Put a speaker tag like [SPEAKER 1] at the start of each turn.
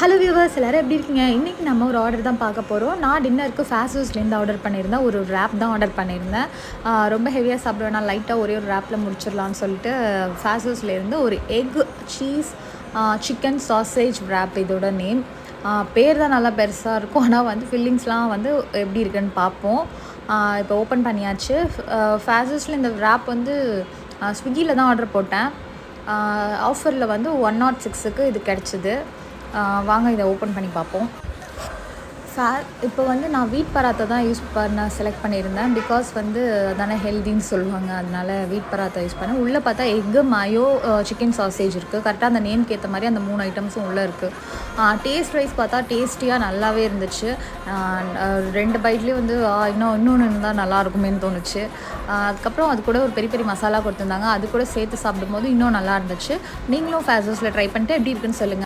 [SPEAKER 1] Hello viewers, எல்லோரும் எப்படி இருக்கீங்க? இன்றைக்கி நம்ம ஒரு ஆர்டர் தான் பார்க்க போகிறோம். நான் டின்னருக்கு ஃபேஸோஸ்லேருந்து ஆர்டர் பண்ணியிருந்தேன். ஒரு ரேப் தான் ஆர்டர் பண்ணியிருந்தேன். ரொம்ப ஹெவியாக சாப்பிடுவேன், லைட்டாக ஒரே ஒரு ரேப்பில் முடிச்சிடலான்னு சொல்லிட்டு ஃபேஸோஸ்லேருந்து ஒரு egg cheese chicken sausage wrap இதோட நேம். பேர் தான் நல்லா பெருசாக இருக்கும், ஆனால் வந்து ஃபில்லிங்ஸ்லாம் வந்து எப்படி இருக்குன்னு பார்ப்போம். இப்போ ஓப்பன் பண்ணியாச்சு. ஃபேஸோஸில் இந்த ரேப் வந்து ஸ்விக்கியில் தான் ஆர்டர் போட்டேன். ஆஃபரில் வந்து 106க்கு இது கிடச்சிது. வாங்க இதை ஓப்பன் பண்ணி பார்ப்போம். இப்போ வந்து நான் வீட் பராத்தா தான் செலக்ட் பண்ணியிருந்தேன். பிகாஸ் வந்து அதானே ஹெல்தின்னு சொல்லுவாங்க, அதனால வீட் பராத்தா யூஸ் பண்ணேன். உள்ளே பார்த்தா எக்கு மயோ சிக்கன் சாசேஜ் இருக்குது. கரெக்டாக அந்த நேம்க்கு ஏற்ற மாதிரி அந்த 3 ஐட்டம்ஸும் உள்ளே இருக்குது. டேஸ்ட் வைஸ் பார்த்தா டேஸ்டியாக நல்லாவே இருந்துச்சு. 2 பைட்லேயே வந்து இன்னொன்று இருந்தால் நல்லா இருக்குமேன்னு தோணுச்சு. அதுக்கப்புறம் அது கூட ஒரு பெரிய பெரிய மசாலா கொடுத்துருந்தாங்க, அது கூட சேர்த்து சாப்பிடும்போது இன்னும் நல்லா இருந்துச்சு. நீங்களும் ஃபேஸோஸில் ட்ரை பண்ணிட்டு எப்படி இருக்குன்னு சொல்லுங்கள்.